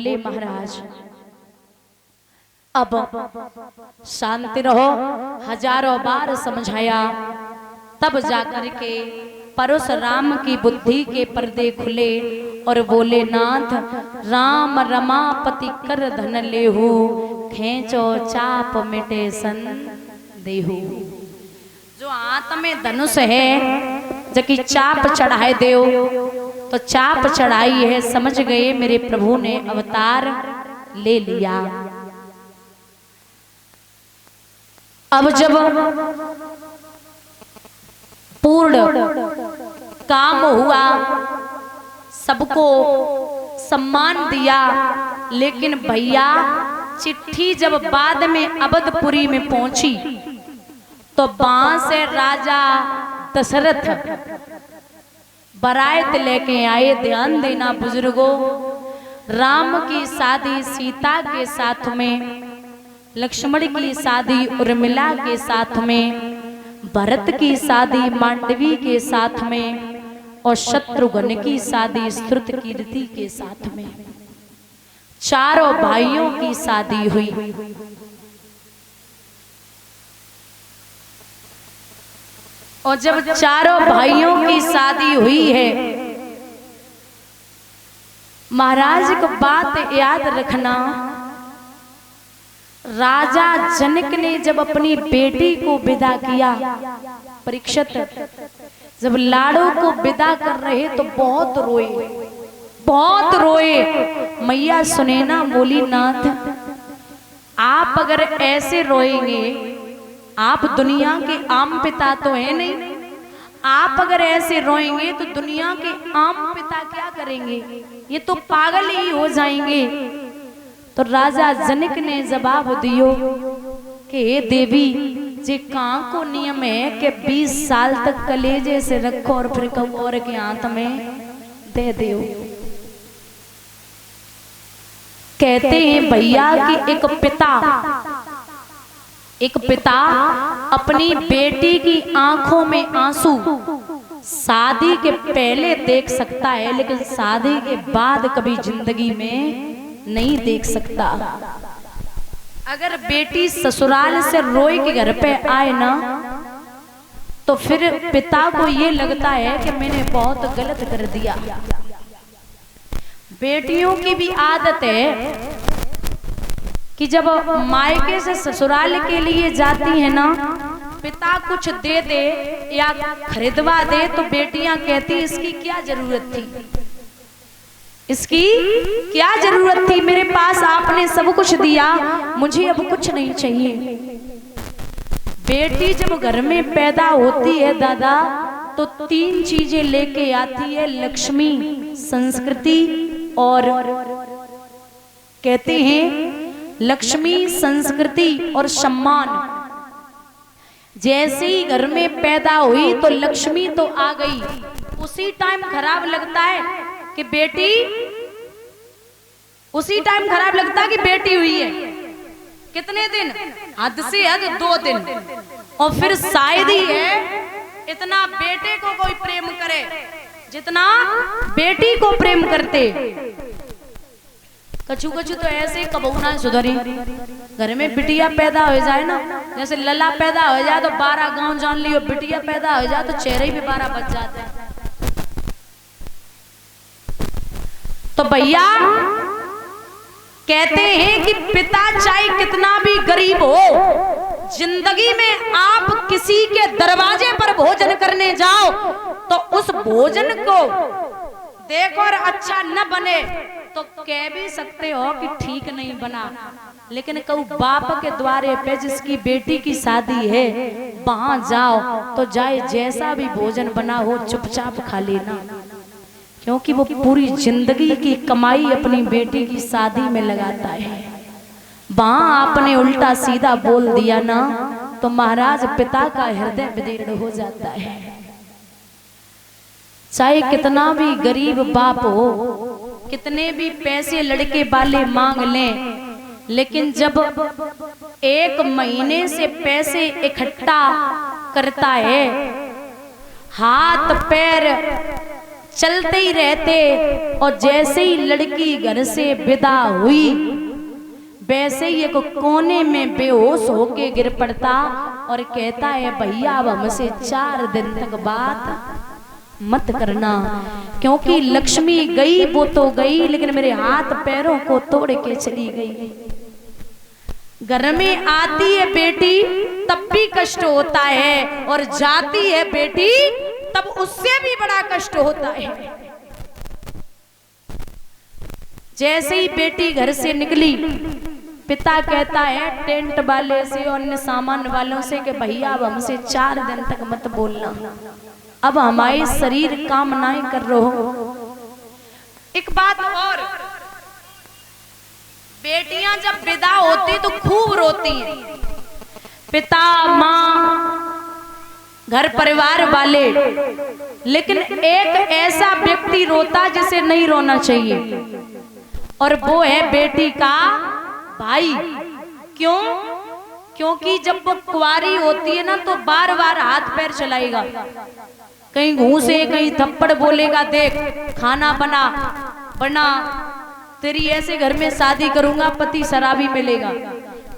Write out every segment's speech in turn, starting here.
बोले महाराज अब शांति रहो। हजारों बार समझाया, तब जाकर के परशुराम की बुद्धि के पर्दे खुले और बोले नाथ राम रमापति कर धन लेहु, खेचो चाप मिटे सन देहु। जो हाथ में धनुष है जबकि चाप चढ़ाए देव, तो चाप चढ़ाई है, समझ गए मेरे प्रभु ने अवतार ले लिया। अब जब पूर्ण काम हुआ, सबको सम्मान दिया, लेकिन भैया चिट्ठी जब बाद में अवधपुरी में पहुंची तो वहां से राजा दशरथ बारात लेके आए। ध्यान देना बुजुर्गों, राम की शादी सीता के साथ में, लक्ष्मण की शादी उर्मिला के साथ में, भरत की शादी मांडवी के साथ में, और शत्रुघ्न की शादी श्रुतकीर्ति के साथ में। चारों भाइयों की शादी हुई। और जब चारों भाइयों की शादी हुई है, महाराज को बात याद रखना, राजा जनक ने जब अपनी बेटी को विदा किया, परीक्षित जब लाड़ो को विदा कर रहे तो बहुत रोए, बहुत रोए। मैया सुनैना बोली नाथ आप अगर ऐसे रोएंगे, आप दुनिया के आम पिता तो है नहीं, आप अगर ऐसे रोएंगे तो दुनिया के आम पिता क्या करेंगे, ये तो पागल ही हो जाएंगे। तो राजा जनक ने जवाब दियो कि हे देवी जे कहाँ को नियम है कि 20 साल तक कलेजे से रखो और फिर कौर के हाथ में दे दो। कहते हैं भैया कि एक पिता अपनी बेटी की आंखों में आंसू शादी के पहले देख सकता है, लेकिन शादी के बाद कभी जिंदगी में नहीं देख सकता। अगर बेटी ससुराल से रोए के घर पे आए ना, तो फिर पिता को ये लगता है कि मैंने बहुत गलत कर दिया। बेटियों की भी आदत है कि जब मायके से ससुराल के लिए जाती है ना, पिता कुछ दे दे या खरीदवा दे तो बेटियां कहती इसकी क्या जरूरत थी, इसकी क्या जरूरत थी, मेरे पास आपने सब कुछ दिया, मुझे अब कुछ नहीं चाहिए। बेटी जब घर में पैदा होती है दादा, तो 3 चीजें लेके आती है, लक्ष्मी, संस्कृति और कहते हैं लक्ष्मी, संस्कृति और सम्मान। जैसे ही घर में पैदा हुई तो लक्ष्मी तो आ गई, उसी टाइम खराब लगता है कि बेटी, उसी टाइम खराब लगता है कि बेटी हुई है। कितने दिन, हद से हद 2 दिन, और फिर शायद ही है इतना बेटे को कोई प्रेम करे जितना बेटी को प्रेम करते। कछु कछु तो ऐसे कबहू ना सुधरी, घर में बिटिया पैदा हो जाए ना, जैसे लला पैदा हो जाए तो 12 गांव जान लियो, बिटिया पैदा हो जाए तो चेहरे भी 12 बच जाते हैं। तो भैया कहते हैं कि पिता चाहे कितना भी गरीब हो, जिंदगी में आप किसी के दरवाजे पर भोजन करने जाओ तो उस भोजन को देखो और अच्छा न बने तो कह भी सकते हो कि ठीक नहीं बना, लेकिन कहूँ बाप के द्वारे पे जिसकी बेटी की शादी है वहां जाओ तो जाए जैसा भी भोजन बना हो चुपचाप खा लेना, क्योंकि वो पूरी जिंदगी की कमाई अपनी बेटी की शादी में लगाता है। वहां आपने उल्टा सीधा बोल दिया ना तो महाराज पिता का हृदय विदीर्ण हो जाता है। चाहे कितना भी गरीब बाप हो, कितने भी पैसे लड़के वाले मांग लें, लेकिन जब 1 महीने से पैसे इकट्ठा करता है, हाथ पैर चलते ही रहते, और जैसे ही लड़की घर से विदा हुई वैसे ही एक कोने में बेहोश होके गिर पड़ता और कहता है भैया अब हमसे 4 दिन तक बात मत करना, क्योंकि लक्ष्मी गई वो तो गई लेकिन मेरे हाथ पैरों को तोड़ के चली गई। घर में आती है बेटी तब भी कष्ट होता है, और जाती है बेटी तब उससे भी बड़ा कष्ट होता है। जैसे ही बेटी घर से निकली, पिता कहता है टेंट वाले से और अन्य सामान वालों से कि भैया अब हमसे 4 दिन तक मत बोलना, अब हमारे शरीर कामनाएं कर रहे हो। एक बात और, बेटियां जब विदा होती तो खूब रोती हैं, पिता माँ घर परिवार वाले, लेकिन एक ऐसा व्यक्ति रोता जिसे नहीं रोना चाहिए, और वो है बेटी का भाई। क्यों? क्योंकि जब वो कुंवारी होती है ना तो बार बार हाथ पैर चलाएगा, कहीं घूसे कहीं थप्पड़ बोलेगा, देख खाना बना बना, तेरी ऐसे घर में शादी करूंगा पति शराबी मिलेगा,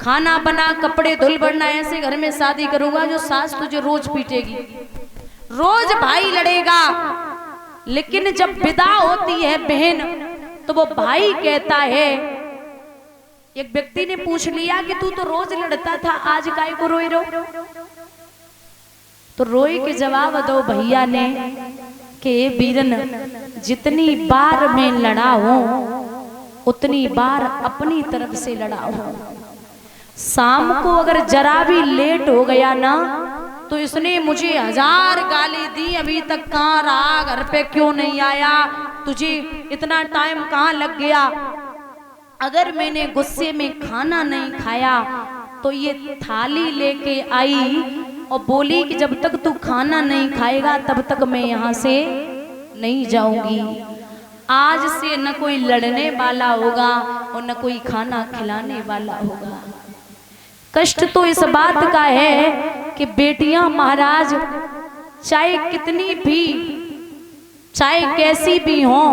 खाना बना कपड़े धुल बढ़ना, ऐसे घर में शादी करूंगा जो सास तुझे रोज पीटेगी, रोज भाई लड़ेगा। लेकिन जब विदा होती है बहन तो वो भाई कहता है, एक व्यक्ति ने पूछ लिया कि तू तो रोज लड़ता था आज काहे को रोई रो? तो रोई के जवाब दो भैया ने कि वीरन जितनी बार मैं लड़ा हूं उतनी बार अपनी तरफ से लड़ा हूं। शाम को अगर जरा भी लेट हो गया ना तो इसने मुझे 1000 गाली दी, अभी तक कहाँ रहा, घर पे क्यों नहीं आया, तुझे इतना टाइम कहाँ लग गया। अगर मैंने गुस्से में खाना नहीं खाया तो ये थाली लेके आई और बोली कि जब तक तू खाना नहीं खाएगा तब तक मैं यहाँ से नहीं जाऊंगी। आज से न कोई लड़ने वाला होगा और न कोई खाना खिलाने वाला होगा। कष्ट तो इस बात का है कि बेटियां महाराज चाहे कितनी भी, चाहे कैसी भी हों,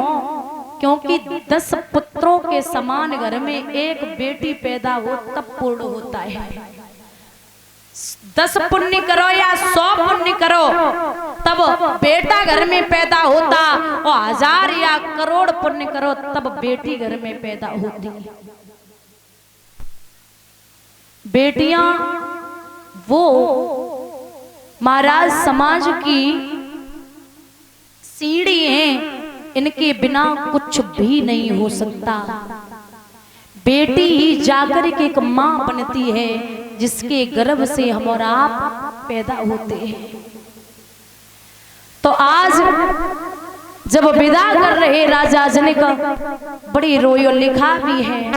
क्योंकि 10 पुत्रों के समान घर में एक बेटी पैदा हो तब पूर्ण होता है। 10 पुण्य करो या 100 पुण्य करो तब बेटा घर में पैदा होता, और 1000 या करोड़ पुण्य करो तब बेटी घर में पैदा होती है। बेटियां वो महाराज समाज की सीढ़ी हैं, इनके बिना कुछ भी नहीं हो सकता। बेटी ही जाकर के एक मां बनती है जिसके गर्भ से हम और आप पैदा होते हैं। तो आज जब विदा कर रहे राजा जनक बड़ी रोई और लिखा भी है।